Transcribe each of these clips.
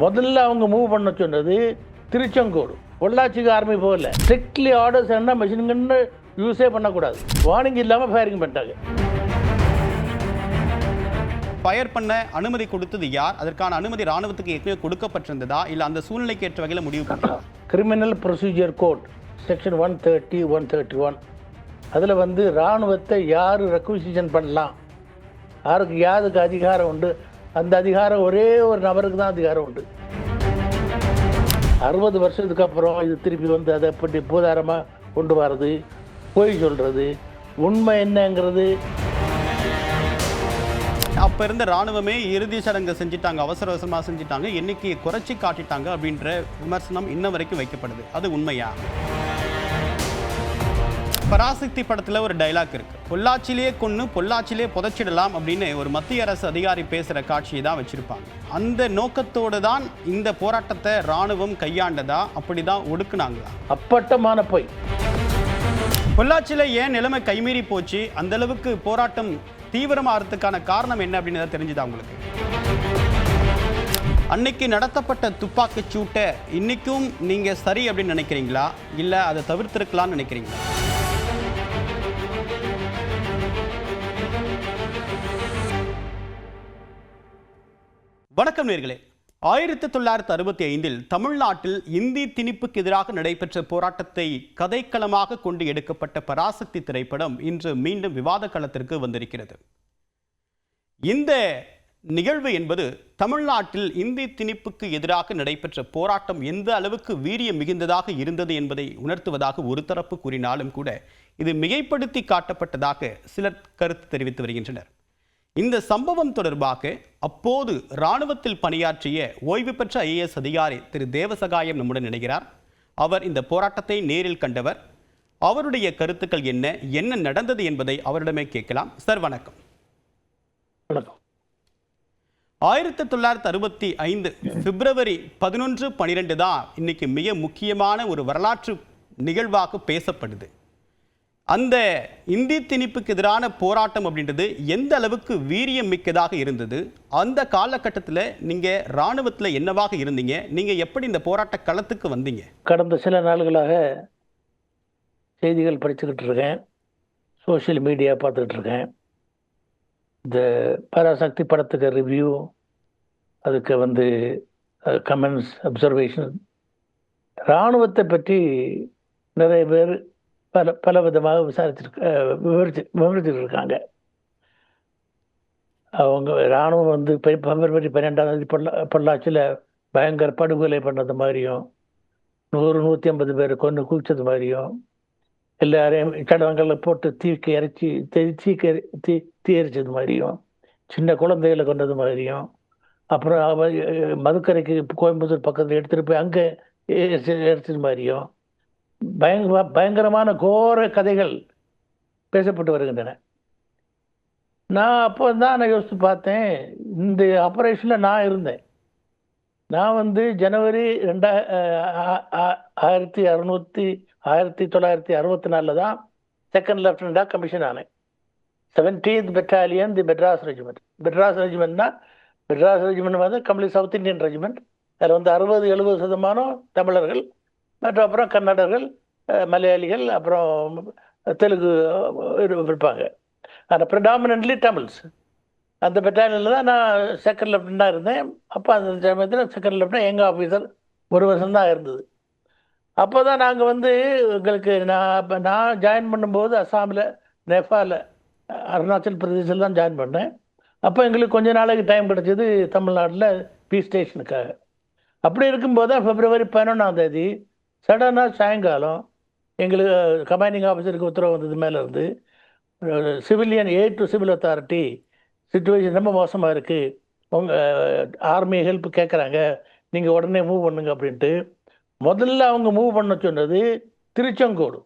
முதல்ல அவங்க மூவ் பண்ண சொன்னது திருச்செங்கோடு. பொள்ளாச்சிக்கு ஆர்மி போகல. ஸ்ட்ரிக்ட்லி ஆர்டர்ஸ் என்ன மிஷின் கன்னு யூஸே பண்ணக்கூடாது. வார்னிங் இல்லாமல் ஃபயரிங் பண்ணிட்டாங்க. ஃபயர் பண்ண அனுமதி கொடுத்தது யார்? அதற்கான அனுமதி ராணுவத்துக்கு ஏற்கனவே கொடுக்கப்பட்டிருந்ததா இல்லை அந்த சூழ்நிலைக்கு ஏற்ற வகையில் முடிவு பண்ணா? கிரிமினல் ப்ரொசீஜர் கோட் செக்ஷன் 130, 131 அதில் வந்து இராணுவத்தை யார் ரெக்விசிஷன் பண்ணலாம், யாருக்கு யாருக்கு அதிகாரம் உண்டு, அந்த அதிகாரம் ஒரே ஒரு நபருக்கு தான் அதிகாரம் உண்டு. 60 வருஷத்துக்கு அப்புறம் இது திருப்பி வந்து அதை எப்படி பூதாரமாக கொண்டு வர்றது, போய் சொல்கிறது, உண்மை என்னங்கிறது. அப்போ இருந்த ராணுவமே இறுதி சடங்கு செஞ்சுட்டாங்க, அவசர அவசரமாக செஞ்சுட்டாங்க, எண்ணிக்கையை குறைச்சி காட்டிட்டாங்க அப்படின்ற விமர்சனம் இன்ன வரைக்கும் வைக்கப்படுது. அது உண்மையா? பராசக்தி படத்தில் ஒரு டைலாக் இருக்கு, பொள்ளாச்சியிலே கொன்று பொள்ளாச்சியிலே புதைச்சிடலாம் அப்படின்னு ஒரு மத்திய அரசு அதிகாரி பேசுகிற காட்சியை தான் வச்சிருப்பாங்க. அந்த நோக்கத்தோடு தான் இந்த போராட்டத்தை ராணுவம் கையாண்டதா, அப்படி தான் ஒடுக்குனாங்களா? அப்பட்டமான பொய். பொள்ளாச்சியில் ஏன் நிலைமை கைமீறி போச்சு, அந்த அளவுக்கு போராட்டம் தீவிரமாகிறதுக்கான காரணம் என்ன அப்படின்னு தெரிஞ்சுதா உங்களுக்கு? அன்னைக்கு நடத்தப்பட்ட துப்பாக்கிச் சூட்டை இன்னைக்கும் நீங்கள் சரி அப்படின்னு நினைக்கிறீங்களா, இல்லை அதை தவிர்த்திருக்கலாம்னு நினைக்கிறீங்களா? வணக்கம் நேயர்களே. 1965 தமிழ்நாட்டில் இந்தி திணிப்புக்கு எதிராக நடைபெற்ற போராட்டத்தை கதைக்களமாக கொண்டு எடுக்கப்பட்ட பராசக்தி திரைப்படம் இன்று மீண்டும் விவாத களத்திற்கு வந்திருக்கிறது. இந்த நிகழ்வு என்பது தமிழ்நாட்டில் இந்தி திணிப்புக்கு எதிராக நடைபெற்ற போராட்டம் எந்த அளவுக்கு வீரியம் மிகுந்ததாக இருந்தது என்பதை உணர்த்துவதாக ஒரு தரப்பு கூறினாலும் கூட இது மிகைப்படுத்தி காட்டப்பட்டதாக சிலர் கருத்து தெரிவித்து வருகின்றனர். இந்த சம்பவம் தொடர்பாக அப்போது இராணுவத்தில் பணியாற்றிய ஓய்வு பெற்ற ஐஏஎஸ் அதிகாரி திரு தேவசகாயம் நம்முடன் இணைகிறார். அவர் இந்த போராட்டத்தை நேரில் கண்டவர். அவருடைய கருத்துக்கள் என்ன நடந்தது என்பதை அவரிடமே கேட்கலாம். சார் வணக்கம். வணக்கம். 1965 பிப்ரவரி 11, 12 தான் இன்னைக்கு மிக முக்கியமான ஒரு வரலாற்று நிகழ்வாக பேசப்படுது. அந்த இந்தி திணிப்புக்கு எதிரான போராட்டம் அப்படின்றது எந்த அளவுக்கு வீரியம் மிக்கதாக இருந்தது? அந்த காலகட்டத்தில் நீங்கள் இராணுவத்தில் என்னவாக இருந்தீங்க? நீங்கள் எப்படி இந்த போராட்ட களத்துக்கு வந்தீங்க? கடந்த சில நாள்களாக செய்திகள் படிச்சுக்கிட்டு இருக்கேன், சோஷியல் மீடியா பார்த்துக்கிட்டு இருக்கேன். இந்த பராசக்தி படத்துக்கு ரிவ்யூ, அதுக்கு வந்து கமெண்ட்ஸ், அப்சர்வேஷன், இராணுவத்தை பற்றி நிறைய பேர் பல விதமாக விவரிச்சுட்டு இருக்காங்க. அவங்க இராணுவம் வந்து பிப்ரவரி 12 பொள்ளாச்சியில் பயங்கர படுகொலை பண்ணது மாதிரியும், 100-150 பேரை கொண்டு குளிச்சது மாதிரியும், எல்லாரையும் கடவங்களை போட்டு தீ எரிச்சது மாதிரியும், சின்ன குழந்தைகளை கொண்டது மாதிரியும், அப்புறம் மதுக்கரைக்கு கோயம்புத்தூர் பக்கத்தில் எடுத்துகிட்டு போய் அங்கே எரிச்சது மாதிரியும் பயங்கரமான கோர கதைகள் பேசப்பட்டு வருகின்றன. நான் அப்போ தான் நான் யோசித்து பார்த்தேன், இந்த ஆப்ரேஷனில் நான் இருந்தேன். நான் வந்து ஜனவரி 1964 தான் செகண்ட் லெஃப்டினண்டாக கமிஷன் ஆனேன். 17th பெட்டாலியன் தி மெட்ராஸ் ரெஜிமெண்ட். மெட்ராஸ் ரெஜிமெண்ட்னா, மெட்ராஸ் ரெஜிமெண்ட் வந்து கம்ப்ளீட் சவுத் இந்தியன் ரெஜிமெண்ட். அதில் வந்து 60-70% தமிழர்கள், மற்ற அப்புறம் கன்னடர்கள், மலையாளிகள், அப்புறம் தெலுங்கு இருப்பாங்க. ஆனால் ப்ரிடாமினன்ட்லி தமிழ்ஸ். அந்த பெட்டாலியனில் தான் நான் செகண்ட் லெஃப்டினண்டாக இருந்தேன். அப்போ அந்த சமயத்தில் செகண்ட் லெஃப்டினன்ட் எங்கள் ஆஃபீஸர் 1 வருஷம்தான் இருந்தது. அப்போ தான் நாங்கள் வந்து எங்களுக்கு நான் ஜாயின் பண்ணும்போது அஸ்ஸாமில், நேபாளில், அருணாச்சல் பிரதேசில் தான் ஜாயின் பண்ணேன். அப்போ எங்களுக்கு கொஞ்ச நாளைக்கு டைம் கிடச்சிது தமிழ்நாட்டில் பீஸ் ஸ்டேஷனுக்காக. அப்படி இருக்கும்போது தான் பிப்ரவரி 11 சடனாக சாயங்காலம் எங்களுக்கு கமாண்டிங் ஆஃபீஸருக்கு உத்தரவு வந்தது மேலே இருந்து, சிவிலியன் சிவில் அத்தாரிட்டி சிச்சுவேஷன் ரொம்ப மோசமாக இருக்குது, உங்கள் ஆர்மி ஹெல்ப் கேட்குறாங்க, நீங்கள் உடனே மூவ் பண்ணுங்க அப்படின்ட்டு. முதல்ல அவங்க மூவ் பண்ண சொன்னது திருச்செங்கோடு.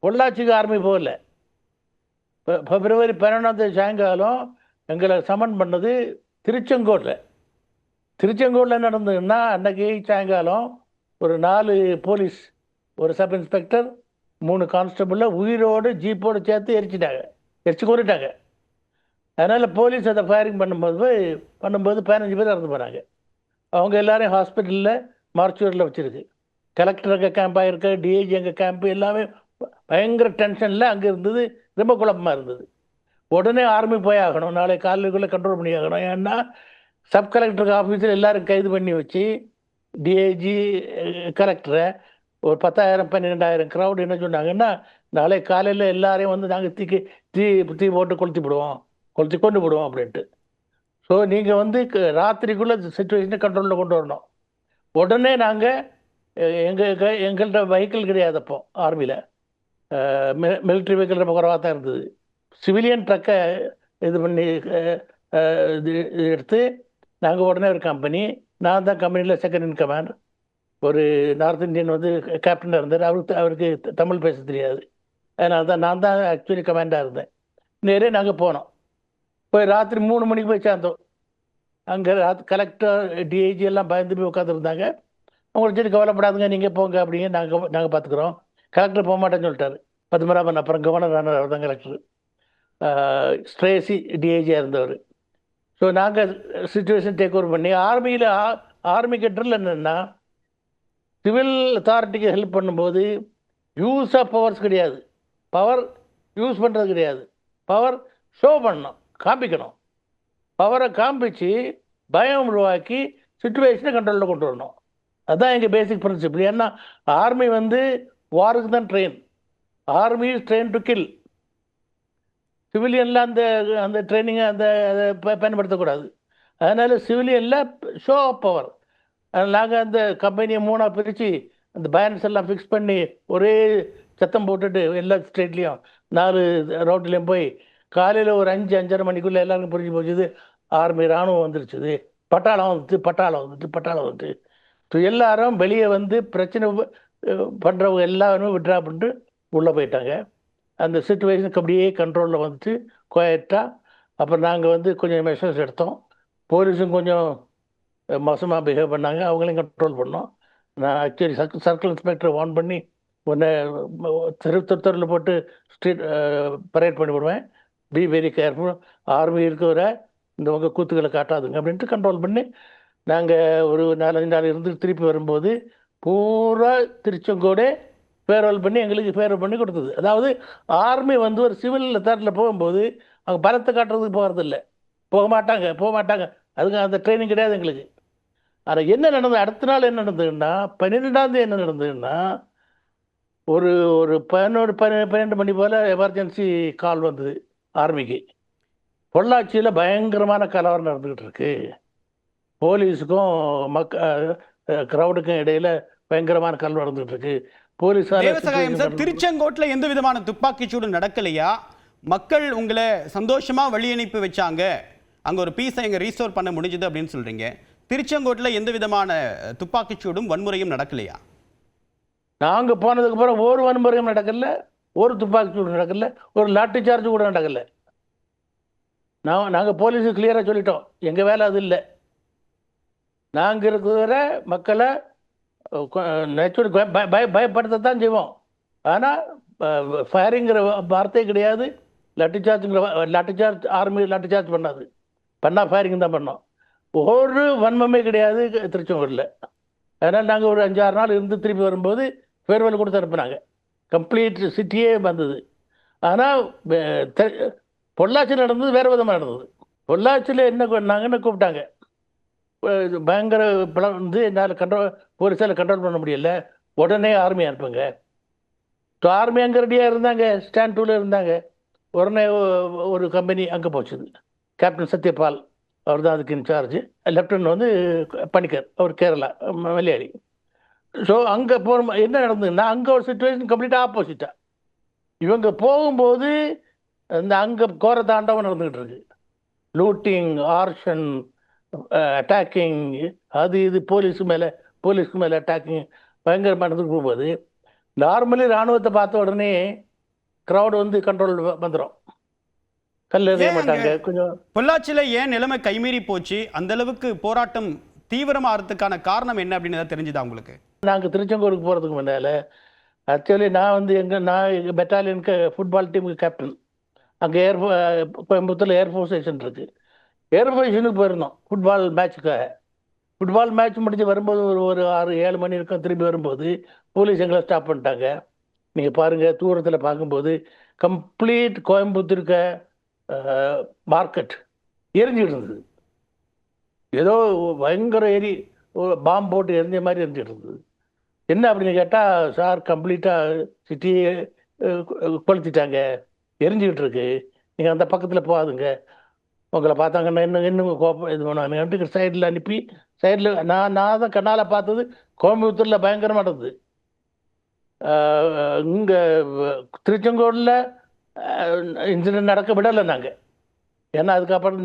பொள்ளாச்சிக்கு ஆர்மி போகல. பிப்ரவரி 11 சாயங்காலம் எங்களை சமன் பண்ணது திருச்செங்கோடில். திருச்செங்கோடில் நடந்ததுன்னா அன்றைக்கி சாயங்காலம் ஒரு 4 போலீஸ், ஒரு சப் இன்ஸ்பெக்டர், 3 கான்ஸ்டபிளில் உயிரோடு ஜீப்போடு சேர்த்து எரிச்சு கொண்டுட்டாங்க. அதனால் போலீஸ் அதை ஃபயரிங் பண்ணும்போது 15 பேர் இறந்து போகிறாங்க. அவங்க எல்லாரையும் ஹாஸ்பிட்டலில் மார்ச்சுவரியில் வச்சுருக்கு. கலெக்டர் அங்கே கேம்ப் ஆகிருக்கு, டிஐஜி அங்கே கேம்ப், எல்லாமே பயங்கர டென்ஷனில் அங்கே இருந்தது. ரொம்ப குழப்பமாக இருந்தது. உடனே ஆர்மி போய் ஆகணும், நாளை காலைக்குள்ளே கண்ட்ரோல் பண்ணி ஆகணும். ஏன்னா சப் கலெக்டருக்கு ஆஃபீஸில் எல்லாரும் கைது பண்ணி வச்சு டிஐஜி கலெக்டரை ஒரு 10,000 12,000 க்ரௌட் என்ன சொன்னாங்கன்னா, நாளை காலையில் எல்லாரையும் வந்து நாங்கள் தீ போட்டு கொளுத்தி கொண்டு போடுவோம் அப்படின்ட்டு. ஸோ நீங்கள் வந்து ராத்திரிக்குள்ளே சிச்சுவேஷனை கண்ட்ரோலில் கொண்டு வரணும். உடனே நாங்கள் எங்கள்கிட்ட வெஹிக்கிள் கிடையாது அப்போ ஆர்மியில். மிலிட்ரி வெஹிக்கிள் ரொம்ப குறைவாக தான் இருந்தது. சிவிலியன் ட்ரக்கை இது பண்ணி இது எடுத்து நாங்கள் உடனே ஒரு கம்பெனி, நான் தான் கம்பெனியில் செகண்ட் இன் கமாண்ட். ஒரு நார்த் இந்தியன் வந்து கேப்டனாக இருந்தார். அவருக்கு தமிழ் பேச தெரியாது. அதனால தான் நான் தான் ஆக்சுவலி கமாண்டாக இருந்தேன். நேரே நாங்கள் போனோம். போய் ராத்திரி 3 மணிக்கு போய் சேர்ந்தோம். அங்கே கலெக்டர் டிஐஜி எல்லாம் பயந்து போய் உட்காந்துருந்தாங்க. அவங்களுக்கு சரி கவலைப்படாதுங்க, நீங்கள் போங்க அப்படிங்க, நாங்கள் பார்த்துக்குறோம். கலெக்டர் போக மாட்டேன்னு சொல்லிட்டாரு. பத்மநாபன் அப்புறம் கவர்னர் ஆனார், அவர் தான் கலெக்டர். ஸ்ட்ரேசி டிஐஜியாக இருந்தவர். ஸோ நாங்கள் சிச்சுவேஷன் டேக் ஓவர் பண்ணி ஆர்மிக்கு ட்ரில் என்னென்னா, சிவில் அத்தாரிட்டிக்கு ஹெல்ப் பண்ணும்போது யூஸ் ஆஃப் பவர்ஸ் கிடையாது, பவர் யூஸ் பண்ணுறது கிடையாது, பவர் ஷோ பண்ணணும், காண்பிக்கணும். பவரை காண்பிச்சு பயம் உருவாக்கி சிச்சுவேஷனை கண்ட்ரோலில் கொண்டு வரணும். அதுதான் எங்கள் பேசிக் பிரின்சிபிள். ஏன்னா ஆர்மி வந்து வாருக்கு தான் train. Army is train to kill. சிவிலியனில் அந்த ட்ரைனிங்கை அதை பயன்படுத்தக்கூடாது. அதனால் சிவிலியனில் ஷோ ஆஃப் பவர். நாங்கள் அந்த கம்பெனியை 3ஆக பிரித்து அந்த பேனர்ஸ் எல்லாம் ஃபிக்ஸ் பண்ணி ஒரே சத்தம் போட்டுட்டு எல்லா ஸ்டேட்லேயும் 4 ரோட்லேயும் போய் காலையில் ஒரு 5-5:30 மணிக்குள்ளே எல்லாருக்கும் புரிஞ்சு போச்சுது, ஆர்மி இராணுவம் வந்துருச்சுது, பட்டாளம் வந்துட்டு. ஸோ எல்லாரும் வெளியே வந்து பிரச்சனை பண்ணுறவங்க எல்லாருமே விட்ரா பண்ணிட்டு உள்ளே போயிட்டாங்க. அந்த சிச்சுவேஷனுக்கு அப்படியே கண்ட்ரோலில் வந்துட்டு குவாய்ட்டாக. அப்புறம் நாங்கள் வந்து கொஞ்சம் மெஷர்ஸ் எடுத்தோம். போலீஸும் கொஞ்சம் மோசமாக பிஹேவ் பண்ணாங்க, அவங்களையும் கண்ட்ரோல் பண்ணோம். நான் ஆக்சுவலி சர்க்கிள் இன்ஸ்பெக்டரை வார்ன் பண்ணி ஒன்று தெருவில் போட்டு ஸ்ட்ரீட் பரேட் பண்ணி விடுவேன். பி வெரி கேர்ஃபுல், ஆர்மி இருக்கிற இந்த உங்கள் கூத்துக்களை காட்டாதுங்க அப்படின்ட்டு கண்ட்ரோல் பண்ணி நாங்கள் ஒரு 4-5 நாள் இருந்து திருப்பி வரும்போது பூரா திருச்செங்கோடு ஃபேர்வெல் பண்ணி எங்களுக்கு ஃபேர்வெல் பண்ணி கொடுத்தது. அதாவது ஆர்மி வந்து ஒரு சிவில் அத்தாரிட்டியில் போகும்போது அவங்க பலத்தை காட்டுறதுக்கு போகிறதில்ல, போக மாட்டாங்க. அதுக்கு அந்த ட்ரைனிங் கிடையாது எங்களுக்கு. ஆனால் என்ன நடந்தது, அடுத்த நாள் என்ன நடந்ததுன்னா, 12ஆம் தேதி என்ன நடந்ததுன்னா, ஒரு 11-12 மணி போல் எமர்ஜென்சி கால் வந்தது ஆர்மிக்கு. பொள்ளாச்சியில் பயங்கரமான கலவரம் நடந்துக்கிட்டு இருக்கு, போலீஸுக்கும் க்ரௌடுக்கும் இடையில் பயங்கரமான கலவரம் நடந்துகிட்டு இருக்கு. போலீஸார் திருச்செங்கோட்டில் எந்த விதமான துப்பாக்கிச்சூடு நடக்கலையா? மக்கள் உங்களை சந்தோஷமா வழி அனுப்பி வச்சாங்க, அங்கே ஒரு பீஸை எங்க ரீஸ்டோர் பண்ண முடிஞ்சது அப்படின்னு சொல்றீங்க. திருச்செங்கோட்டில் எந்த விதமான துப்பாக்கிச்சூடும் வன்முறையும் நடக்கலையா? நாங்கள் போனதுக்கு அப்புறம் ஒரு வன்முறையும் நடக்கல, ஒரு துப்பாக்கிச்சூடு நடக்கல, ஒரு லாட்டி சார்ஜ் கூட நடக்கல. நாங்கள் போலீஸுக்கு கிளியராக சொல்லிட்டோம், எங்கள் வேலை அது இல்லை. நாங்கள் இருக்கிற மக்களை பயப்படுத்தத்தான் செய்வோம். ஆனால் ஃபயரிங்கிற வார்த்தை கிடையாது, லாட்டி சார்ஜ் ஆர்மி லாட்டி சார்ஜ் பண்ணால் ஃபயரிங் தான் பண்ணோம். ஒரு வன்மமே கிடையாது திருச்செங்கோட்டில். அதனால் நாங்கள் ஒரு 5-6 நாள் இருந்து திருப்பி வரும்போது ஃபேர்வெல் கொடுத்து அனுப்புனாங்க. கம்ப்ளீட் சிட்டியே வந்தது. ஆனால் பொள்ளாச்சியில் நடந்தது வேறு விதமாக நடந்தது. பொள்ளாச்சியில் என்ன பண்ணாங்கன்னு கூப்பிட்டாங்க, பயங்கர பலம் வந்து என்னால் போலீஸால் கண்ட்ரோல் பண்ண முடியல, உடனே ஆர்மி அனுப்புங்க. ஸோ ஆர்மி அங்கே ரெடியாக இருந்தாங்க, ஸ்டாண்ட் 2ல இருந்தாங்க. உடனே ஒரு கம்பெனி அங்கே போச்சுது. கேப்டன் சத்யபால் அவர் தான் அதுக்கு இன்சார்ஜ். லெப்டினன்ட் வந்து பணிக்கர், அவர் கேரளா மலையாளி. ஸோ அங்கே போகிற என்ன நடந்ததுன்னா, அங்கே ஒரு சிச்சுவேஷன் கம்ப்ளீட்டாக ஆப்போசிட்டாக. இவங்க போகும்போது அங்கே கோர தாண்டவம் நடந்துக்கிட்டு இருக்கு, லூட்டிங், ஆர்ஷன், அட்டாக்கிங், அது இது போலீஸ்க்கு மேலே அட்டாக்கிங் பயங்கரமாக நடந்துட்டு போகும்போது, நார்மலி இராணுவத்தை பார்த்த உடனே க்ரௌடு வந்து கண்ட்ரோல் வந்துடும், கல் எறிய மாட்டாங்க. கொஞ்சம் பொள்ளாச்சியில் ஏன் நிலைமை கைமீறி போச்சு, அந்த அளவுக்கு போராட்டம் தீவிரமாகிறதுக்கான காரணம் என்ன அப்படின்னு ஏதாவது தெரிஞ்சுதா உங்களுக்கு? நாங்கள் திருச்செங்கோடுக்கு போகிறதுக்கு முன்னால் ஆக்சுவலி நான் வந்து எங்கள் பெட்டாலியனுக்கு ஃபுட்பால் டீமுக்கு கேப்டன். அங்கே கோயம்புத்தூரில் ஏர்ஃபோர்ஸ் ஸ்டேஷன் இருக்குது, ஏர்ஃபோர்ஸ் ஸ்டேஷனுக்கு போயிருந்தோம் ஃபுட்பால் மேட்சுக்காக. ஃபுட்பால் மேட்ச் முடிஞ்சு வரும்போது ஒரு 6-7 மணி இருக்கும். திரும்பி வரும்போது போலீஸ் எங்களை ஸ்டாப் பண்ணிட்டாங்க. நீங்கள் பாருங்கள், தூரத்தில் பார்க்கும்போது கம்ப்ளீட் கோயம்புத்தூர் இருக்க மார்க்கெட் எரிஞ்சிட்டு இருந்தது. ஏதோ பயங்கர பாம்பு போட்டு எரிஞ்ச மாதிரி எரிஞ்சிட்டு இருந்தது. என்ன அப்படின்னு கேட்டால், சார் கம்ப்ளீட்டாக சிட்டியே கொளுத்திட்டாங்க, எரிஞ்சிக்கிட்டு இருக்கு, நீங்கள் அந்த பக்கத்தில் போகாதுங்க, உங்களை பார்த்தாங்கன்னா இன்னும் கோப்பம் இது பண்ணுவாங்க. சைடில் அனுப்பி, சைடில் நான் தான் கண்ணால் பார்த்தது. கோயம்புத்தூரில் பயங்கரமாக இருந்தது. இங்கே திருச்செங்கோடில் இன்சிடென்ட் நடக்க விடலை நாங்கள். ஏன்னா அதுக்கப்புறம்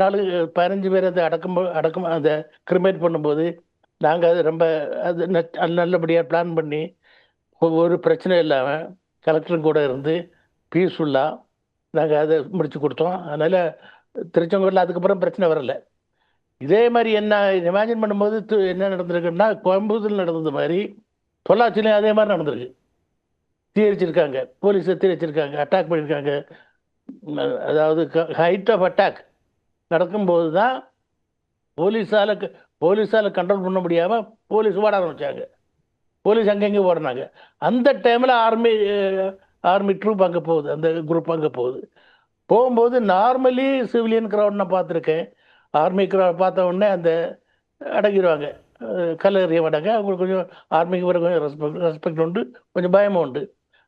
15 பேர் அதை அடக்கம் அதை கிரிமேட் பண்ணும்போது நாங்கள் அது ரொம்ப நல்லபடியாக பிளான் பண்ணி ஒரு பிரச்சனை இல்லாமல் கலெக்டரும் கூட இருந்து பீஸ்ஃபுல்லாக நாங்கள் அதை முடித்து கொடுத்தோம். அதனால் திருச்செங்கோடில் அதுக்கப்புறம் பிரச்சனை வரலை. இதே மாதிரி என்ன இமேஜின் பண்ணும்போது என்ன நடந்திருக்குன்னா, கோயம்புத்தூரில் நடந்தது மாதிரி பொள்ளாச்சிலையும் அதே மாதிரி நடந்திருக்கு. தீ வச்சிருக்காங்க, போலீஸை தீ வச்சிருக்காங்க, அட்டாக் பண்ணியிருக்காங்க. அதாவது ஹைட் ஆஃப் அட்டாக் நடக்கும்போது தான் போலீஸால் கண்ட்ரோல் பண்ண முடியாமல் போலீஸ் ஓட ஆரம்பித்தாங்க. போலீஸ் அங்கங்கே ஓடினாங்க. அந்த டைமில் ஆர்மி ட்ரூப் அங்கே போகுது, அந்த குரூப் அங்கே போகும்போது நார்மலி சிவிலியன் க்ரௌட் நான் பார்த்துருக்கேன். ஆர்மி க்ரௌட் பார்த்த உடனே அந்த அடங்கிடுவாங்க, கல்லறிய மாட்டாங்க. அவங்களுக்கு கொஞ்சம் ஆர்மிக்கு வர கொஞ்சம் ரெஸ்பெக்ட் உண்டு, கொஞ்சம் பயமும் உண்டு.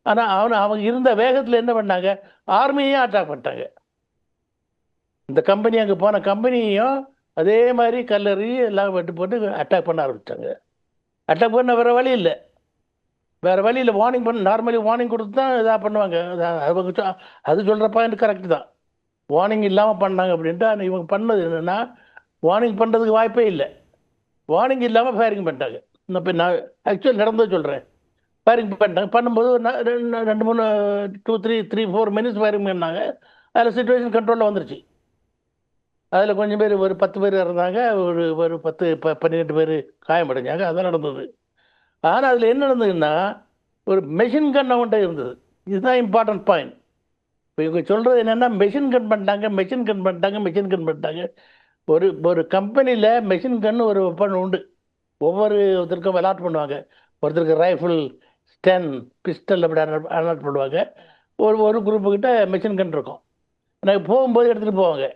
ஆனால் அவங்க இருந்த வேகத்தில் என்ன பண்ணாங்க, ஆர்மியையும் அட்டாக் பண்ணிட்டாங்க. இந்த கம்பெனி அங்கே போன கம்பெனியையும் அதே மாதிரி கல்லறி எல்லாம் வெட்டு போட்டு அட்டாக் பண்ண ஆரம்பித்தாங்க. அட்டாக் பண்ண வேறு வழி இல்லை, வார்னிங் நார்மலி வார்னிங் கொடுத்து தான் இதாக பண்ணுவாங்க. அது சொல்கிற பாயிண்ட் கரெக்டு தான். வார்னிங் இல்லாமல் பண்ணாங்க அப்படின்ட்டு. ஆனால் இவங்க பண்ணது என்னென்னா, வார்னிங் பண்ணுறதுக்கு வாய்ப்பே இல்லை. வார்னிங் இல்லாமல் ஃபயரிங் பண்ணிட்டாங்க. இப்போ நான் ஆக்சுவலி நடந்தது சொல்கிறேன். ஃபயரிங் பண்ணிட்டாங்க. பண்ணும்போது 2-3 மினிட்ஸ் ஃபயரிங் பண்ணாங்க. அதில் சிச்சுவேஷன் கண்ட்ரோலில் வந்துருச்சு. அதில் கொஞ்சம் பேர், ஒரு 10 பேர் இருந்தாங்க, ஒரு 10-12 பேர் காயமடைஞ்சாங்க. அதெல்லாம் நடந்தது. ஆனால் அதில் என்ன நடந்ததுன்னா, ஒரு மெஷின் கன் அவன்கிட்ட இருந்தது. இதுதான் இம்பார்ட்டன்ட் பாயிண்ட். இப்போ இவங்க சொல்கிறது என்னென்னா, மெஷின் கன் பண்ணிட்டாங்க. ஒரு கம்பெனியில் மெஷின் கன் ஒரு வெப்பன் உண்டு. ஒவ்வொருத்தருக்கும் அலாட் பண்ணுவாங்க. ஒருத்தருக்கு ரைஃபிள், ஸ்டென், பிஸ்டல் அப்படி அலாட் பண்ணுவாங்க. ஒரு குரூப்புக்கிட்ட மெஷின் கன் இருக்கும். எனக்கு போகும்போது எடுத்துகிட்டு போவாங்க.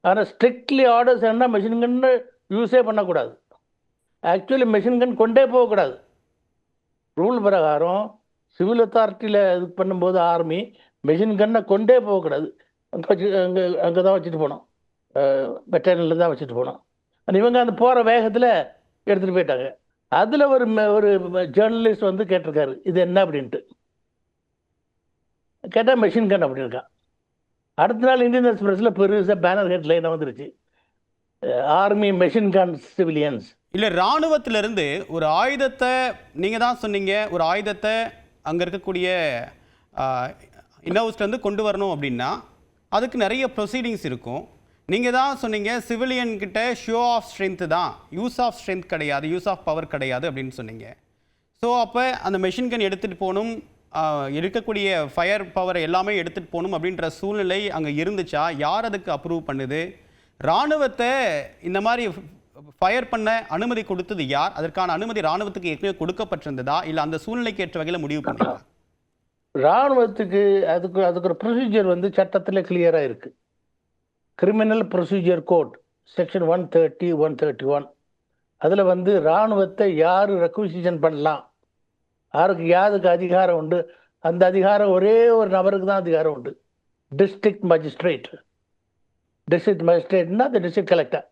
ஆனால் ஸ்ட்ரிக்ட்லி ஆர்டர்ஸ் என்ன, மெஷின் கன்னு யூஸே பண்ணக்கூடாது. ஆக்சுவலி மெஷின் கன் கொண்டே போகக்கூடாது. ரூல் பிரகாரம் சிவில் அத்தாரிட்டியில் இது பண்ணும்போது ஆர்மி மெஷின் கன்னை கொண்டே போகக்கூடாது. அங்கே தான் வச்சுட்டு போனோம், பெட்டாலியனில் தான் வச்சுட்டு போனோம். ஆனால் இவங்க அந்த போகிற வேகத்தில் எடுத்துகிட்டு போயிட்டாங்க. அதில் ஒரு ஜேர்னலிஸ்ட் வந்து கேட்டிருக்காரு, இது என்ன அப்படின்ட்டு. கேட்டால் மெஷின் கன் அப்படின்னுருக்கான். அடுத்த நாள் இந்தியன் எக்ஸ்பிரஸில் பெருசாக பேனர் ஹெட்லைனாக வந்துருச்சு, ஆர்மி மெஷின் கன் சிவிலியன்ஸ். இல்லை, இராணுவத்திலிருந்து ஒரு ஆயுதத்தை, நீங்கள் தான் சொன்னீங்க, ஒரு ஆயுதத்தை அங்கே இருக்கக்கூடிய இன்னவுஸ்லேருந்து கொண்டு வரணும் அப்படின்னா அதுக்கு நிறைய ப்ரொசீடிங்ஸ் இருக்கும். நீங்கள் தான் சொன்னீங்க, சிவிலியன்கிட்ட ஷோ ஆஃப் ஸ்ட்ரென்த்து தான், யூஸ் ஆஃப் ஸ்ட்ரென்த் கிடையாது, யூஸ் ஆஃப் பவர் கிடையாது அப்படின்னு சொன்னீங்க. ஸோ அப்போ அந்த மெஷின் கன் எடுத்துகிட்டு போகணும், இருக்கக்கூடிய ஃபயர் பவர் எல்லாமே எடுத்துகிட்டு போகணும் அப்படின்ற சூழ்நிலை அங்கே இருந்துச்சா? யார் அதுக்கு அப்ரூவ் பண்ணுது? இராணுவத்தை இந்த மாதிரி ஃபயர் பண்ண அனுமதி கொடுத்தது யார்? அதற்கான அனுமதி இராணுவத்துக்கு ஏற்கனவே கொடுக்கப்பட்டிருந்ததா, இல்லை அந்த சூழ்நிலைக்கு ஏற்ற வகையில் முடிவு பண்ணீங்களா? இராணுவத்துக்கு அதுக்கு ஒரு ப்ரொசீஜர் வந்து சட்டத்தில் கிளியராக இருக்குது. Criminal procedure code section 130, 131. அதில் வந்து இராணுவத்தை யார் ரெக்விசிஷன் பண்ணலாம், யாருக்கு அதிகாரம் உண்டு, அந்த அதிகாரம் ஒரே ஒரு நபருக்கு தான் அதிகாரம் உண்டு, டிஸ்ட்ரிக்ட் மஜிஸ்ட்ரேட். டிஸ்ட்ரிக்ட் மஜிஸ்ட்ரேட்னா the district collector.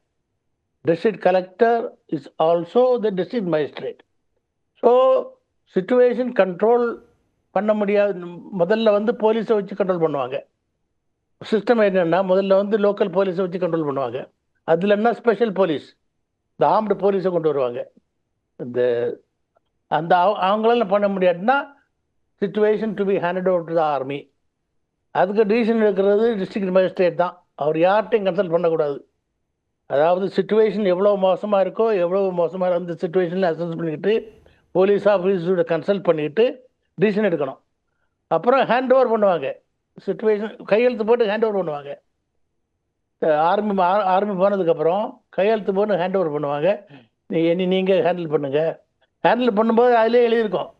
District collector is also the district magistrate. So situation control பண்ண முடியாது. முதல்ல வந்து போலீஸை வச்சு கண்ட்ரோல் பண்ணுவாங்க. சிஸ்டம் என்னென்னா, முதல்ல வந்து லோக்கல் போலீஸை வச்சு கண்ட்ரோல் பண்ணுவாங்க. அதில் என்ன ஸ்பெஷல் போலீஸ், இந்த ஆர்ம்டு போலீஸை கொண்டு வருவாங்க. அந்த அவங்களால பண்ண முடியாதுன்னா situation to be handed over to the army. அதுக்கு டிசிஷன் எடுக்கிறது டிஸ்ட்ரிக்ட் மேஜிஸ்ட்ரேட் தான். அவர் யார்கிட்டையும் கன்சல்ட் பண்ணக்கூடாது. அதாவது சிச்சுவேஷன் எவ்வளோ மோசமாக இருக்கோ, அந்த சிச்சுவேஷனில் அசஸ் பண்ணிக்கிட்டு போலீஸ் ஆஃபீஸரோட கன்சல்ட் பண்ணிக்கிட்டு டிசிஷன் எடுக்கணும். அப்புறம் ஹேண்ட் ஓவர் பண்ணுவாங்க. சிச்சுவேஷன் கையெழுத்து போட்டு ஹேண்ட் ஓவர் பண்ணுவாங்க. ஆர்மி போனதுக்கப்புறம் கையெழுத்து போட்டு ஹேண்ட் ஓவர் பண்ணுவாங்க. நீங்கள் ஹேண்டில் பண்ணுங்கள். ஹேண்டில் பண்ணும்போது அதிலே எழுதியிருக்கோம்,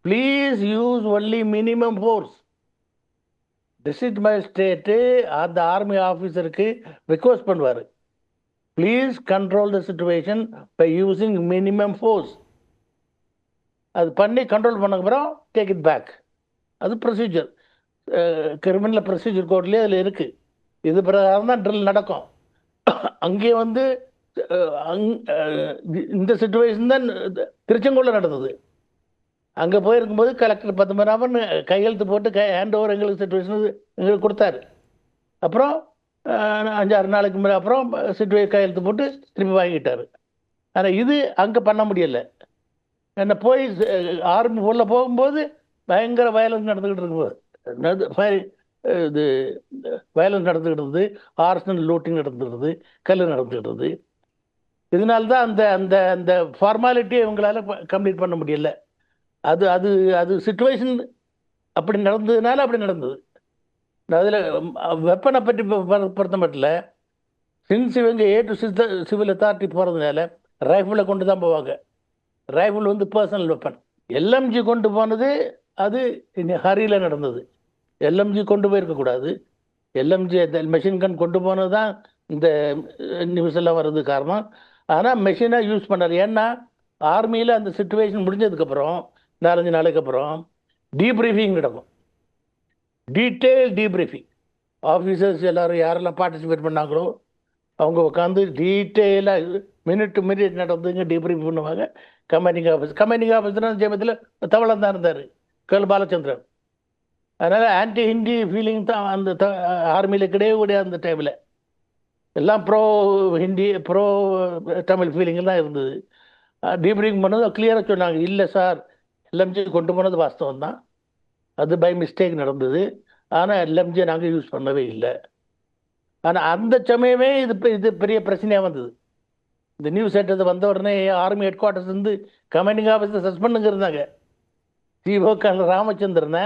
please use only minimum force. District magistrate அந்த ஆர்மி ஆஃபீஸருக்கு ரிக்வஸ்ட் பண்ணுவார், please control the situation by using minimum force. அது பண்ணி கண்ட்ரோல் பண்ணக்கப்புறம் டேக் இட் பேக். அது ப்ரொசீஜர், கிரிமினல் ப்ரொசீஜர் கோட்லேயே அதில் இருக்குது. இது பிரகாரம் தான் ட்ரில் நடக்கும். அங்கே வந்து இந்த சுச்சுவேஷன் தான் திருச்செங்கோலில் நடந்தது. அங்கே போயிருக்கும்போது கலெக்டர் பத்மநாபன் கையெழுத்து போட்டு ஹேண்ட் ஓவர் எங்களுக்கு சிச்சுவேஷன் எங்களுக்கு கொடுத்தாரு. அப்புறம் 5-6 நாளைக்கு முன்னாடி அப்புறம் கையெழுத்து போட்டு திருப்பி வாங்கிட்டார். ஆனால் இது அங்கே பண்ண முடியலை. என்ன போய் ஆர்மி உள்ள போகும்போது பயங்கர வயலன்ஸ் நடந்துக்கிட்டு இருக்கும்போது இது வயலன்ஸ் நடந்துக்கிட்டு இருந்தது, ஆர்சனல் லூட்டிங் நடந்துக்கிட்டது, கல் நடந்துக்கிட்டது. இதனால்தான் அந்த அந்த அந்த ஃபார்மாலிட்டியை இவங்களால கம்ப்ளீட் பண்ண முடியல. அது அது அது சுச்சுவேஷன் அப்படி நடந்ததுனால அப்படி நடந்தது. அதில் வெப்பனை பற்றி பொறுத்த மட்டும் சின்ஸ் இவங்க சிவில் அத்தாரிட்டி போகிறதுனால ரைஃபிளை கொண்டு தான் போவாங்க. ரைஃபிள் வந்து பர்சனல் வெப்பன். எல்எம்ஜி கொண்டு போனது அது ஹரியில் நடந்தது. எல்எம்ஜி கொண்டு போயிருக்கக்கூடாது. எல்எம்ஜி மெஷின் கன் கொண்டு போனது தான் இந்த நியூஸ் எல்லாம் வர்றது காரணம். ஆனால் மெஷினாக யூஸ் பண்ணார். ஏன்னா ஆர்மியில் அந்த சுச்சுவேஷன் முடிஞ்சதுக்கப்புறம் 4-5 நாளைக்கு அப்புறம் டீப்ரீஃபிங் நடக்கும், டீட்டெயில் டீப்ரீஃபிங். ஆஃபீஸர்ஸ் எல்லோரும் யாரெல்லாம் பார்ட்டிசிபேட் பண்ணாங்களோ அவங்க உட்காந்து டீட்டெயிலாக மினிட் டு மினிட் நடந்துங்க டீப்ரீஃப் பண்ணுவாங்க. கமாண்டிங் ஆஃபீஸர் ஜெயமத்தில் தமிழன் தான் இருந்தார், கேள் பாலச்சந்திரன். அதனால் ஆன்டி ஹிந்தி ஃபீலிங் தான் அந்த ஆர்மியில் கிடையக்கூடிய அந்த டைமில் எல்லாம் bro Hindi bro Tamil feeling தான் இருந்தது. டீப்ரீஃபிங் பண்ணது கிளியராக சொன்னாங்க, இல்லை சார் எல்எம்ஜி கொண்டு போனது வாஸ்தவம் தான், அது பை மிஸ்டேக் நடந்தது, ஆனால் எல்எம்ஜியை நாங்கள் யூஸ் பண்ணவே இல்லை. ஆனால் அந்த சமயமே இது பெரிய பிரச்சனையாக வந்தது. இந்த நியூஸ் எடுத்தது வந்த உடனே ஆர்மி ஹெட் குவார்ட்டர்ஸ் வந்து கமாண்டிங் ஆஃபீஸர் சஸ்பெண்டுங்க இருந்தாங்க. சிஓ ராமச்சந்திரனை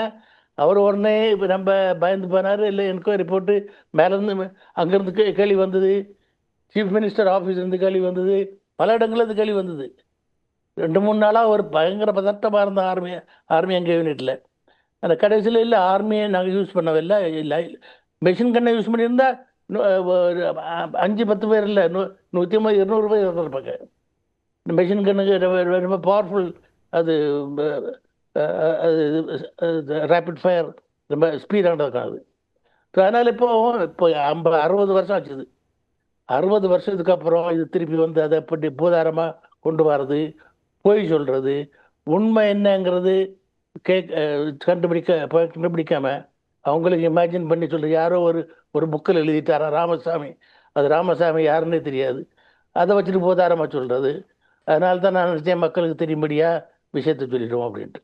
அவர் உடனே இப்போ நம்ம பயந்து போனார். இல்லை என்கொயரி போட்டு மேலேருந்து அங்கேருந்து கேள்வி வந்தது, சீஃப் மினிஸ்டர் ஆஃபீஸ்லேருந்து கேள்வி வந்தது, பல இடங்கள்லேருந்து கேள்வி வந்தது. 2-3 நாளாக ஒரு பயங்கர பதட்டமாக இருந்த ஆர்மி அங்கே யூனிட்டில். அந்த கடைசியில் இல்லை ஆர்மியை நாங்கள் யூஸ் பண்ணவில்லை, இல்லை மெஷின் கண்ணை யூஸ் பண்ணியிருந்தால் 5-10 பேர் இல்லை 150-200 பேர் இருப்பாங்க. இந்த மெஷின் கண்ணுக்கு ரொம்ப பவர்ஃபுல், அது ரேப்பிட் ஃபயர் ரொம்ப ஸ்பீடாக இருக்காது. ஸோ அதனால் இப்போ 60 வருஷம் ஆச்சுது. 60 வருஷத்துக்கு அப்புறம் இது திருப்பி வந்து அதை பற்றி பூதாரமாக கொண்டு வர்றது, பொய் சொல்கிறது, உண்மை என்னங்கிறது கண்டுபிடிக்காமல் அவங்களுக்கு இமேஜின் பண்ணி சொல்கிறது. யாரோ ஒரு புக்கில் எழுதிட்டாரா ராமசாமி, அது ராமசாமி யாருன்னே தெரியாது, அதை வச்சுட்டு பூதாரமாக சொல்கிறது. அதனால தான் நான் நினச்சேன் மக்களுக்கு தெரியும்படியாக விஷயத்தை சொல்லிடுவோம் அப்படின்ட்டு.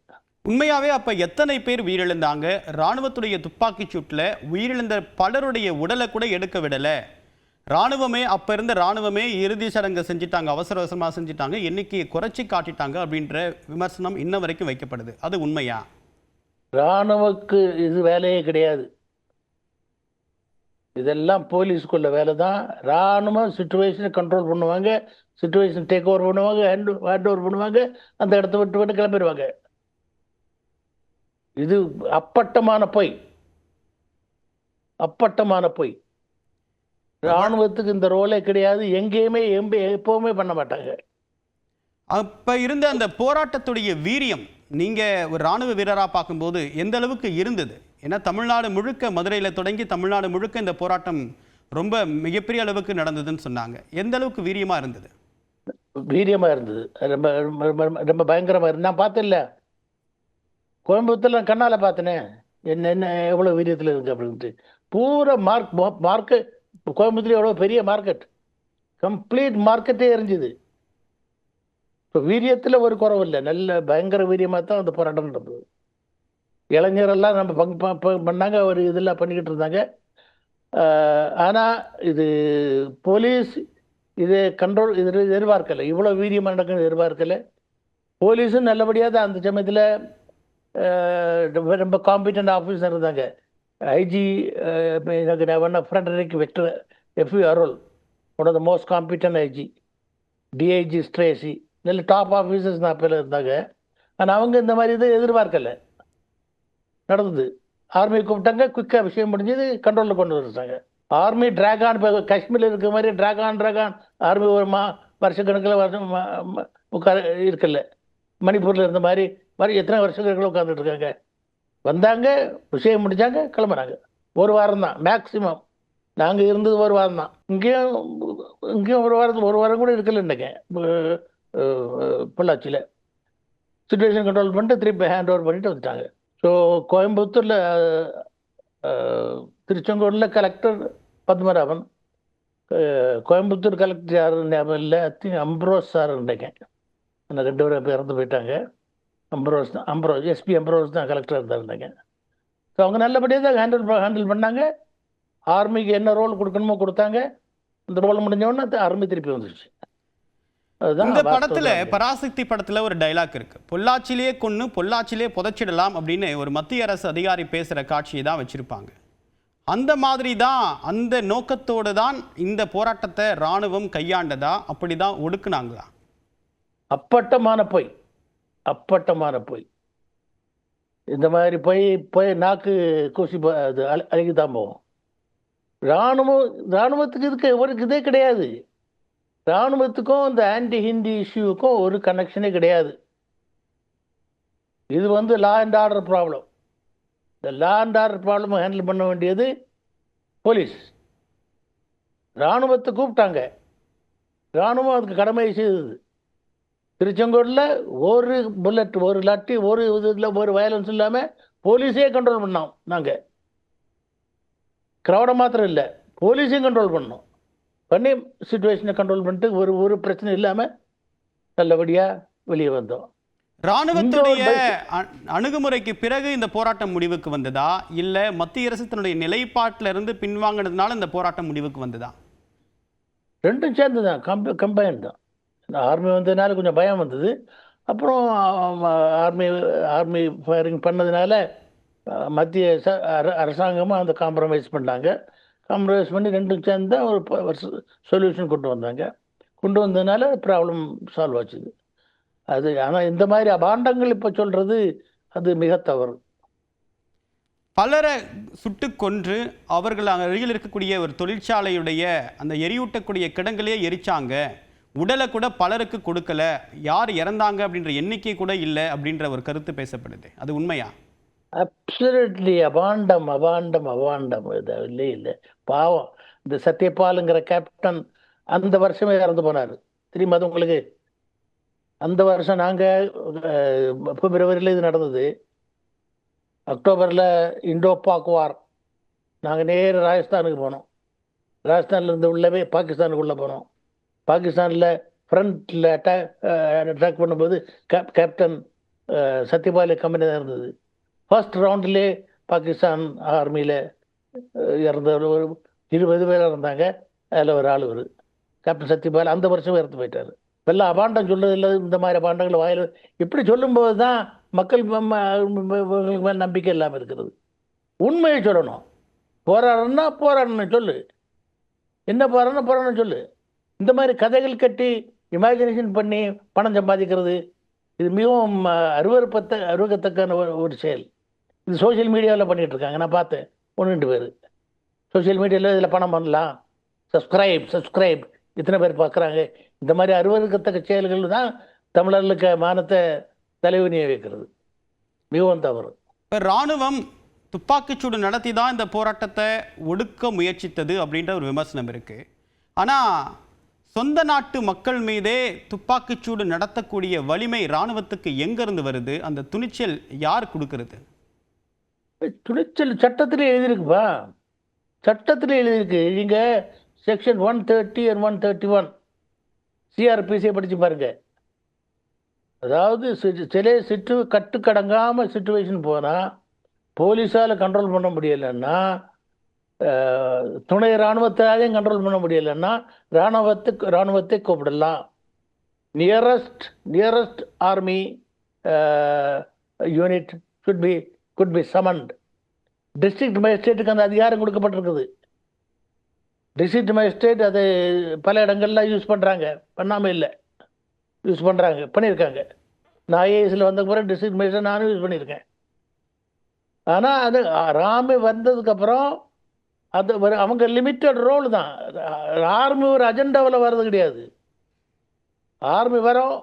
உண்மையாவே அப்ப எத்தனை பேர் உயிரிழந்தாங்க? ராணுவத்துடைய துப்பாக்கிச் சூட்டில் உயிரிழந்த பலருடைய உடலை கூட எடுக்க விடல. ராணுவமே அப்ப இருந்த ராணுவமே இறுதி சடங்கு செஞ்சுட்டாங்க, அவசர அவசரமாக செஞ்சுட்டாங்க, எண்ணிக்கையை குறைச்சி காட்டிட்டாங்க அப்படின்ற விமர்சனம் இன்ன வரைக்கும் வைக்கப்படுது. அது உண்மையா? ராணுவக்கு இது வேலையே கிடையாது, இதெல்லாம் போலீஸ்க்குள்ள வேலை தான். ராணுவம் சுச்சுவேஷனை கண்ட்ரோல் பண்ணுவாங்க, சுச்சுவேஷன் டேக் ஓவர் பண்ணுவாங்க, ஹேண்ட் ஓவர் பண்ணுவாங்க, அந்த இடத்த விட்டு கிளம்பிடுவாங்க. இது அப்பட்டமான பொய், அப்பட்டமான பொய். ராணுவத்துக்கு இந்த ரோலே கிடையாது, எங்கேயுமே எப்பவுமே பண்ண மாட்டாங்க. அப்ப இருந்த அந்த போராட்டத்துடைய வீரியம் நீங்க ஒரு ராணுவ வீரராக பார்க்கும்போது எந்த அளவுக்கு இருந்தது? ஏன்னா தமிழ்நாடு முழுக்க, மதுரையில் தொடங்கி தமிழ்நாடு முழுக்க இந்த போராட்டம் ரொம்ப மிகப்பெரிய அளவுக்கு நடந்ததுன்னு சொன்னாங்க. எந்த அளவுக்கு வீரியமா இருந்தது? வீரியமா இருந்தது, ரொம்ப ரொம்ப பயங்கரமா இருந்தது. நான் பார்த்தேன்ல கோயம்புத்தூர்ல, கண்ணால பார்த்தனே என்ன எவ்வளோ வீரியத்தில் இருக்கு அப்படின்ட்டு. பூரா மார்க்கெட் கோயம்புத்தூர் எவ்வளோ பெரிய மார்க்கெட், கம்ப்ளீட் மார்க்கெட்டே எரிஞ்சுது. இப்போ வீரியத்தில் ஒரு குறவு இல்லை, நல்ல பயங்கர வீரியமாக தான் அந்த போராட்டம் நடந்தது. இளைஞரெல்லாம் நம்ம பங்கு பண்ணாங்க, ஒரு இதெல்லாம் பண்ணிக்கிட்டு இருந்தாங்க. ஆனால் இது போலீஸ் இது கண்ட்ரோல் இது எதிர்பார்க்கலை, இவ்வளோ வீரியமாக நடக்குன்னு எதிர்பார்க்கலை. போலீஸும் நல்லபடியாக தான் அந்த சமயத்தில் ரொம்ப காம்பிட்டன்ட் ஆஃபீஸர் இருந்தாங்க. ஐஜி எனக்கு Frederick Victor FE Arul, one of the most competent IG. DIG Stracey, நல்ல டாப் ஆஃபீஸர்ஸ் தான் அப்போல இருந்தாங்க. ஆனால் அவங்க இந்த மாதிரி இதை எதிர்பார்க்கலை. நடந்தது. ஆர்மி கூப்பிட்டாங்க, குயிக்காக விஷயம் முடிஞ்சது, கண்ட்ரோலில் கொண்டு வந்துட்டாங்க. ஆர்மி ட்ராகான், இப்போ காஷ்மீரில் இருக்கிற மாதிரி ட்ராகான் ஆர்மி ஒரு வருஷக்கணக்கில் உட்கார இருக்கல. மணிப்பூரில் இருந்த மாதிரி எத்தனை வருஷக்கணக்கில் உட்காந்துட்டு இருக்காங்க. வந்தாங்க, விஷயம் முடிஞ்சாங்க, கிளம்புறாங்க. ஒரு வாரம் தான் மேக்சிமம். நாங்கள் இருந்தது ஒரு வாரம் தான். இங்கேயும் ஒரு வாரம் கூட இருக்கல. இன்னைக்கு பொள்ளாச்சியில் சுச்சுவேஷன் கண்ட்ரோல் பண்ணிட்டு திருப்பி ஹேண்ட் ஓவர் பண்ணிட்டு வந்துட்டாங்க. ஸோ கோயம்புத்தூரில், திருச்செங்கோடில் கலெக்டர் பத்மநாபன், கோயம்புத்தூர் கலெக்டர் யாரும் ஞாபகம் இல்லை. அம்ப்ரோஸ் சார் நினைக்கேன். அந்த 2 பேர் இறந்து போயிட்டாங்க. எஸ்பி அம்ப்ரோஸ் தான் கலெக்டர் இருந்தாருந்தாங்க. ஸோ அவங்க நல்லபடியாக தான் ஹேண்டில் பண்ணாங்க. ஆர்மிக்கு என்ன ரோல் கொடுக்கணுமோ கொடுத்தாங்க. அந்த ரோல் முடிஞ்சோடனே ஆர்மி திருப்பி வந்துருச்சு. இந்த படத்துல, பராசக்தி படத்துல ஒரு டைலாக் இருக்கு, பொள்ளாச்சிலேயே கொன்னு பொள்ளாச்சிலே புதைச்சிடலாம் அப்படின்னு ஒரு மத்திய அரசு அதிகாரி பேசுற காட்சியை தான் வச்சிருப்பாங்க. அந்த மாதிரி தான், அந்த நோக்கத்தோடு தான் இந்த போராட்டத்தை இராணுவம் கையாண்டதா, அப்படிதான் ஒடுக்குனாங்களா? அப்பட்டமான பொய். இந்த மாதிரி போய் நாக்கு கூசி அழுகிதான் போகும். இராணுவத்துக்கு இதுக்கு ஒரு இதே கிடையாது. இராணுவத்துக்கும் இந்த ஆன்டி ஹிந்தி இஷ்யூவுக்கும் ஒரு கனெக்ஷனே கிடையாது. இது லா அண்ட் ஆர்டர் ப்ராப்ளம். இந்த law and order problem handle பண்ண வேண்டியது போலீஸ். இராணுவத்தை கூப்பிட்டாங்க, இராணுவம் அதுக்கு கடமையை செய்தது. திருச்செங்கோடில் ஒரு புல்லட், ஒரு லட்டி, ஒரு இதில் ஒரு வயலன்ஸ் இல்லாமல் போலீஸே கண்ட்ரோல் பண்ணோம். நாங்கள் க்ரௌடை மாத்திரம் இல்லை, போலீஸையும் கண்ட்ரோல் பண்ணோம். பண்ணி சிச்சுவேஷனை கண்ட்ரோல் பண்ணிட்டு ஒரு பிரச்சனை இல்லாமல் நல்லபடியாக வெளியே வந்தோம். இராணுவத்துடைய அணுகுமுறைக்கு பிறகு இந்த போராட்டம் முடிவுக்கு வந்ததா, இல்லை மத்திய அரசு தன்னுடைய நிலைப்பாட்டில் இருந்து பின்வாங்கினதுனால இந்த போராட்டம் முடிவுக்கு வந்ததா? ரெண்டும் சேர்ந்து தான், கம்பைன் தான். ஆர்மி வந்ததுனால கொஞ்சம் பயம் வந்தது. அப்புறம் ஆர்மி ஃபயரிங் பண்ணதுனால மத்திய அரசாங்கமும் அந்த காம்ப்ரமைஸ் பண்ணாங்க. காம்ப்ரமைஸ் பண்ணி ரெண்டும் சேர்ந்து தான் ஒரு சொல்யூஷன் கொண்டு வந்தாங்க. கொண்டு வந்ததுனால ப்ராப்ளம் சால்வ் ஆச்சுது. அது ஆனால் இந்த மாதிரி அபாண்டங்கள் இப்போ சொல்கிறது அது மிக தவறு. பலரை சுட்டு கொன்று அவர்கள் அருகில் இருக்கக்கூடிய ஒரு தொழிற்சாலையுடைய அந்த எரியூட்டக்கூடிய கிடங்கிலே எரிச்சாங்க, உடலை கூட பலருக்கு கொடுக்கல, யார் இறந்தாங்க அப்படின்ற எண்ணிக்கை கூட இல்லை அப்படின்ற ஒரு கருத்து பேசப்படுது. அது உண்மையா? அப்சல்யூட்லி அபாண்டம். இது இல்லை. பாவம், இந்த சத்யபாலுங்கிற கேப்டன் அந்த வருஷமே இறந்து போனார். தெரியுமா அது உங்களுக்கு? அந்த வருஷம் நாங்கள் பிப்ரவரியில் இது நடந்தது. அக்டோபரில் இண்டோ பாக் வார். நாங்கள் நேர ராஜஸ்தானுக்கு போனோம். ராஜஸ்தான்லேருந்து உள்ளவே பாகிஸ்தானுக்குள்ளே போனோம். பாகிஸ்தானில் ஃப்ரண்ட்டில் அட்டாக் பண்ணும்போது கேப்டன் சத்யபால் கம்பெனி தான் இருந்தது. ஃபர்ஸ்ட் ரவுண்ட்லேயே பாகிஸ்தான் ஆர்மியில் இறந்த ஒரு 20 பேர் இருந்தாங்க. அதில் ஒரு ஆள் கேப்டன் சத்யபால் அந்த வருஷம் இறந்து போயிட்டார். வெள்ள அபாண்டம் சொல்றது இல்லை. இந்த மாதிரி அபாண்டங்கள் வாயில் இப்படி சொல்லும்போது தான் மக்கள் மேலே நம்பிக்கை இல்லாமல் இருக்கிறது. உண்மையை சொல்லணும். போராடணும் சொல்லு. என்ன போராடணும் சொல்லு. இந்த மாதிரி கதைகள் கட்டி இமேஜினேஷன் பண்ணி பணம் சம்பாதிக்கிறது இது மிகவும் அருவருக்கத்தக்கான ஒரு செயல். இது சோஷியல் மீடியாவில் பண்ணிகிட்டு இருக்காங்க. நான் பார்த்தேன் 1-2 பேர் சோஷியல் மீடியாவில் இதில் பணம் பண்ணலாம், சப்ஸ்கிரைப் இத்தனை பேர் பார்க்குறாங்க. இந்த மாதிரி அருவருக்கத்தக்க செயல்கள் தான் தமிழர்களுக்கு மானத்தை தலைவனியை வைக்கிறது. மிகவும் தவறு. இப்போ இராணுவம் துப்பாக்கிச்சூடு நடத்தி தான் இந்த போராட்டத்தை ஒடுக்க முயற்சித்தது அப்படின்ற ஒரு விமர்சனம் இருக்குது. ஆனால் சொந்த நாட்டு மக்கள் மீதே துப்பாக்கிச்சூடு நடத்தக்கூடிய வலிமை இராணுவத்துக்கு எங்கேருந்து வருது? அந்த துணிச்சல் யார் கொடுக்கறது? துணிச்சல் சட்டத்திலே எழுதியிருக்குப்பா. சட்டத்திலே எழுதியிருக்கு. நீங்கள் செக்ஷன் 130 and 131 சிஆர்பிசியை படித்து பாருங்க. அதாவது சில கட்டுக்கடங்காமல் சிச்சுவேஷன் போனால் போலீஸால் கண்ட்ரோல் பண்ண முடியலைன்னா, துணை இராணுவத்தாலையும் கண்ட்ரோல் பண்ண முடியலைன்னா இராணுவத்தை கூப்பிடலாம். Nearest army unit could be summoned. District மேஜிஸ்ட்ரேட்டுக்கு அந்த அதிகாரம் கொடுக்கப்பட்டிருக்குது. டிஸ்ட்ரிக்ட் மேஜிஸ்ட்ரேட் அதை பல இடங்கள்ல யூஸ் பண்ணுறாங்க, பண்ணாமல் இல்லை. யூஸ் பண்ணியிருக்காங்க. நான் ஐஏஎஸில் வந்த பிறகு டிஸ்ட்ரிக்ட் மேஜிஸ்ட்ரேட் நானும் யூஸ் பண்ணியிருக்கேன். ஆனால் அது ராமு வந்ததுக்கப்புறம் அது அவங்க லிமிட்டட் ரோல் தான். ஆர்மி ஒரு அஜெண்டாவில் வர்றது கிடையாது. ஆர்மி வரோம்,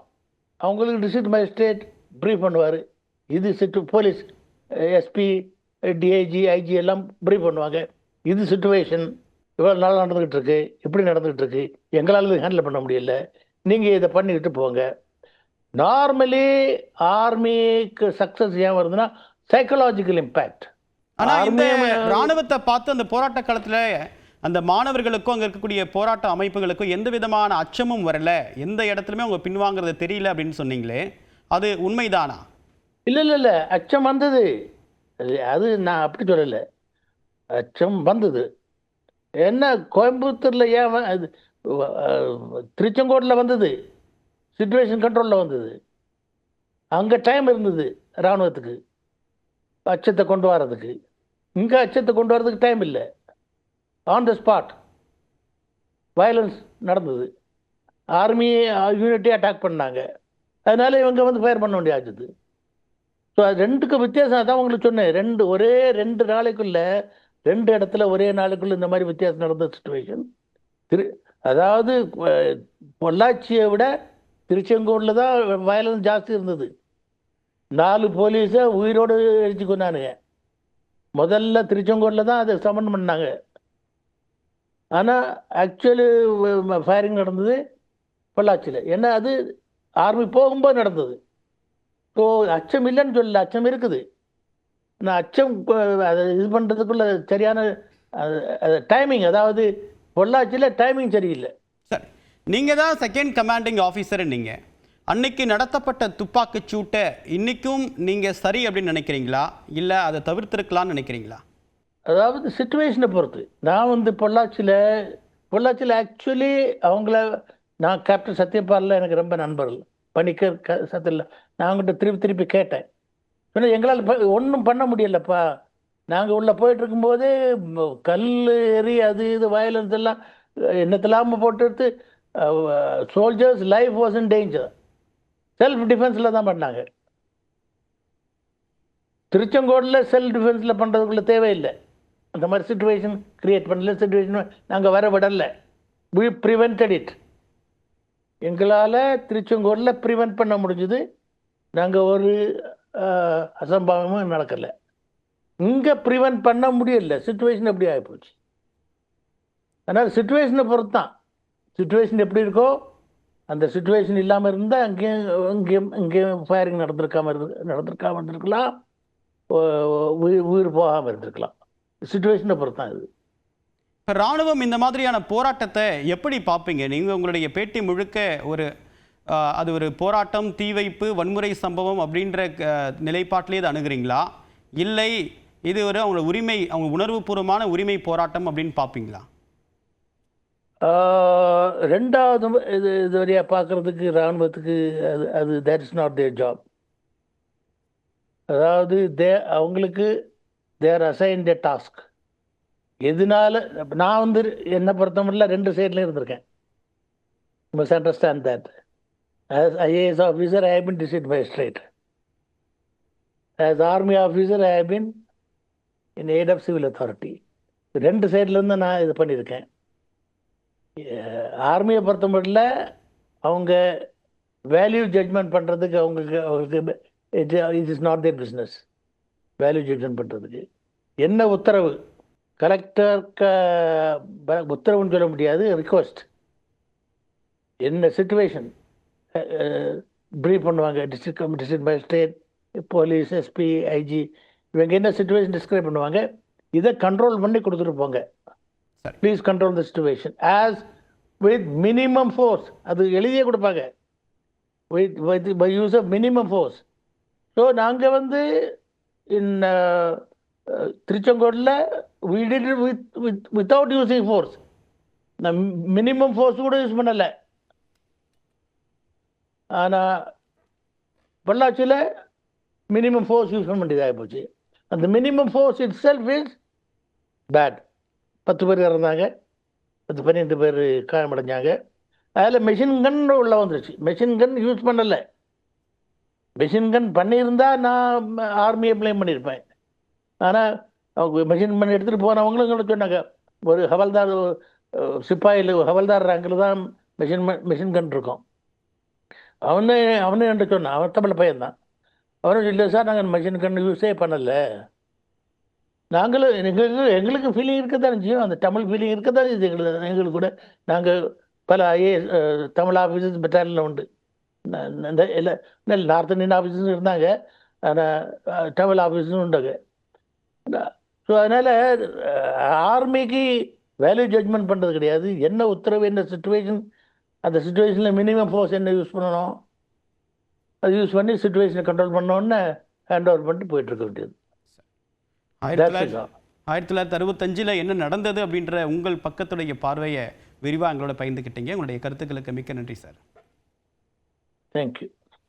அவங்களுக்கு டிஸ்ட்ரிக்ட் மேஜிஸ்ட்ரேட் ப்ரீஃப் பண்ணுவார். இது போலீஸ் எஸ்பி டிஐஜி ஐஜி எல்லாம் ப்ரீஃப் பண்ணுவாங்க. இது சிச்சுவேஷன் இவ்வளோ நாள் நடந்துக்கிட்டு இருக்கு, இப்படி நடந்துக்கிட்டு இருக்கு, எங்களால் இது ஹேண்டில் பண்ண முடியல, நீங்கள் இதை பண்ணிக்கிட்டு போங்க. நார்மலி ஆர்மிக்கு சக்ஸஸ் ஏன் வருதுன்னா சைக்கலாஜிக்கல் இம்பேக்ட். ஆனா இந்த ராணுவத்தை பார்த்து அந்த போராட்ட காலத்துல அந்த மாணவர்களுக்கும் அங்க இருக்கக்கூடிய போராட்ட அமைப்புகளுக்கும் எந்த விதமான அச்சமும் வரல, எந்த இடத்துலயுமே அவங்க பின்வாங்கிறது தெரியல அப்படின்னு சொன்னீங்களே, அது உண்மைதானா? இல்லை, அச்சம் வந்தது. அது நான் அப்படி சொல்லலை, அச்சம் வந்தது. என்ன கோயம்புத்தூரில் ஏன் திருச்செங்கோட்டில் வந்தது, சிச்சுவேஷன் கண்ட்ரோலில் வந்தது. அங்கே டைம் இருந்தது இராணுவத்துக்கு அச்சத்தை கொண்டு வர்றதுக்கு. இங்கே அச்சத்தை கொண்டு வர்றதுக்கு டைம் இல்லை. ஆன் த ஸ்பாட் வயலன்ஸ் நடந்தது. ஆர்மி யூனிட்டி அட்டாக் பண்ணாங்க. அதனால இவங்க வந்து ஃபயர் பண்ண வேண்டியது. ஸோ அது ரெண்டுக்கு வித்தியாசம். அதான் உங்களுக்கு சொன்னேன், ஒரே 2 நாளைக்குள்ள 2 இடத்துல ஒரே நாளுக்குள்ள இந்த மாதிரி வித்தியாசம் நடந்த சுச்சுவேஷன். அதாவது பொள்ளாச்சியை விட திருச்செங்கோட்டில் தான் வயலன்ஸ் ஜாஸ்தி இருந்தது. 4 போலீஸை உயிரோடு எரிச்சு கொண்டானுங்க. முதல்ல திருச்செங்கோட்டில் தான் அதை சமன் பண்ணாங்க. ஆனால் ஆக்சுவலி ஃபயரிங் நடந்தது பொள்ளாச்சியில். ஏன்னா அது ஆர்மி போகும்போது நடந்தது. ஸோ அச்சம் இல்லைன்னு சொல்லல, அச்சம் இருக்குது. நான் அச்சம் அதை இது பண்ணுறதுக்குள்ள சரியான டைமிங், அதாவது பொள்ளாச்சியில் டைமிங் சரியில்லை. சரி, நீங்கள் தான் செகண்ட் கமாண்டிங் ஆஃபீஸர். நீங்கள் அன்னைக்கு நடத்தப்பட்ட துப்பாக்கிச் சூட்டை இன்னைக்கும் நீங்கள் சரி அப்படின்னு நினைக்கிறீங்களா, இல்லை அதை தவிர்த்திருக்கலாம்னு நினைக்கிறீங்களா? அதாவது சிச்சுவேஷனை பொறுத்து. நான் வந்து பொள்ளாச்சியில் ஆக்சுவலி நான் கேப்டன் சத்யபாலில் எனக்கு ரொம்ப நண்பர்கள் பணிக்கர் சத்தியில். நான் அவங்ககிட்ட திருப்பி கேட்டேன். ஏன்னா எங்களால் ஒன்றும் பண்ண முடியலப்பா. நாங்கள் உள்ளே போயிட்டு இருக்கும்போதே கல் எறி அது இது வயலன்ஸ் எல்லாம் என்னத்தெல்லாமல் போட்டு எடுத்து soldiers life was in danger. Self டிஃபென்ஸில் தான் பண்ணாங்க. திருச்செங்கோடில் செல்ஃப் டிஃபென்ஸில் பண்ணுறதுக்குள்ள தேவையில்லை. அந்த மாதிரி சிச்சுவேஷன் கிரியேட் பண்ணல. சிச்சுவேஷன் நாங்கள் வர விடலை. We prevented it. எங்களால் திருச்செங்கோடில் ப்ரிவென்ட் பண்ண முடிஞ்சுது. நாங்கள் ஒரு அசம்பாவமும் நடக்கலை. இங்கே ப்ரிவென்ட் பண்ண முடியல. சிச்சுவேஷன் எப்படி ஆகிப்போச்சு. அதனால் சிச்சுவேஷனை பொறுத்து தான். சிச்சுவேஷன் எப்படி இருக்கோ அந்த சிச்சுவேஷன் இல்லாமல் இருந்தால் இங்கேயும் ஃபயரிங் நடந்திருக்காமல் இருந்திருக்கலாம், உயிர் போகாமல் இருந்திருக்கலாம். சிச்சுவேஷனை பொறுத்து தான் இது. ராணுவம் இந்த மாதிரியான போராட்டத்தை எப்படி பார்ப்பீங்க நீங்கள்? உங்களுடைய பேட்டி முழுக்க அது ஒரு போராட்டம், தீ வைப்பு, வன்முறை சம்பவம் அப்படின்ற நிலைப்பாட்டிலே இதை அணுகிறீங்களா, இல்லை இது ஒரு அவங்க உணர்வுபூர்வமான உரிமை போராட்டம் அப்படின்னு பார்ப்பீங்களா? ரெண்டாவது இது வரையா பார்க்குறதுக்கு இராணுவத்துக்கு அது that is not there job. அதாவது அவங்களுக்கு தேர் அசைன்ட் எ டாஸ்க். எதனால நான் வந்து என்னை பொறுத்தமட்டில் 2 சைட்லையும் இருந்திருக்கேன். You must understand that. As IAS officer, I have been district magistrate. As army officer, I have been in aid of civil authority. 2 சைட்லேருந்து நான் இது பண்ணியிருக்கேன். ஆர்மியை பொறுத்த மட்டும் அவங்க வேல்யூ ஜட்ஜ்மெண்ட் பண்ணுறதுக்கு அவங்களுக்கு it is not their business. Value judgment பண்ணுறதுக்கு என்ன உத்தரவு, கலெக்டருக்கு உத்தரவுன்னு சொல்ல முடியாது, ரிக்வஸ்ட் என்ன சிச்சுவேஷன் ப்ரீஃப் பண்ணுவாங்க. District magistrate, police, SP, IG இவங்க என்ன சிச்சுவேஷன் டிஸ்கிரைப் பண்ணுவாங்க. இதை கண்ட்ரோல் பண்ணி கொடுத்துட்டு போங்க. Please control the situation as with minimum force. அது எழுதியே கொடுப்பாங்க, by use of minimum force. So நாங்கள் வந்து திருச்செங்கோட்டில் we did it without using force. நான் மினிமம் ஃபோர்ஸ் கூட யூஸ் பண்ணலை. ஆனால் பொள்ளாச்சியில் மினிமம் ஃபோர்ஸ் யூஸ் பண்ண வேண்டியதாக போச்சு. அந்த minimum force itself is bad. 10 பேர் இறந்தாங்க, 12 பேர் காயமடைஞ்சாங்க. அதில் மெஷின் கன் உள்ள வந்துருச்சு. மெஷின் கன் யூஸ் பண்ணலை. மெஷின் கன் பண்ணியிருந்தா நான் ஆர்மியை ப்ளேம் பண்ணியிருப்பேன். ஆனால் அவங்க மெஷின் கன் எடுத்துகிட்டு போனவங்களும் எங்களுக்கு சொன்னாங்க, ஒரு ஹவல்தார் சிப்பாயில் ஹவல்தார் ரேங்கில் தான் மெஷின் கன் இருக்கும். அவனே என்கிட்ட சொன்னான், அவன் தமிழ் பையன்தான். அவனும் இல்லை சார், நாங்கள் மெஷின் கன் யூஸே பண்ணலை. நாங்களும் எங்களுக்கு ஃபீலிங் இருக்க தான் செய்யும், அந்த தமிழ் ஃபீலிங் இருக்க தான் இது எங்களுக்கு கூட. நாங்கள் பல ஐஏஎஸ் தமிழ் ஆஃபீஸர்ஸ் பெட்டாலியனில் உண்டு. இந்த இல்லை நார்த் இந்தியன் ஆஃபீஸர்ஸும் இருந்தாங்க, ஆனால் தமிழ் ஆஃபீஸரும் உண்டாங்க. ஸோ அதனால் ஆர்மிக்கு வேல்யூ ஜட்ஜ்மெண்ட் பண்ணுறது கிடையாது. என்ன உத்தரவு, என்ன சுச்சுவேஷன், அந்த சுச்சுவேஷனில் மினிமம் ஃபோர்ஸ் என்ன யூஸ் பண்ணணும், அது யூஸ் பண்ணி சுச்சுவேஷனை கண்ட்ரோல் பண்ணோன்னு ஹேண்ட் ஓவர் பண்ணிட்டு போயிட்டுருக்க வேண்டியது. 1965 என்ன நடந்தது அப்படின்ற உங்கள் பக்கத்துடைய பார்வையை விரிவாக எங்களோட பகிர்ந்துக்கிட்டீங்க. உங்களுடைய கருத்துக்களுக்கு மிக்க நன்றி சார். தேங்க்யூ.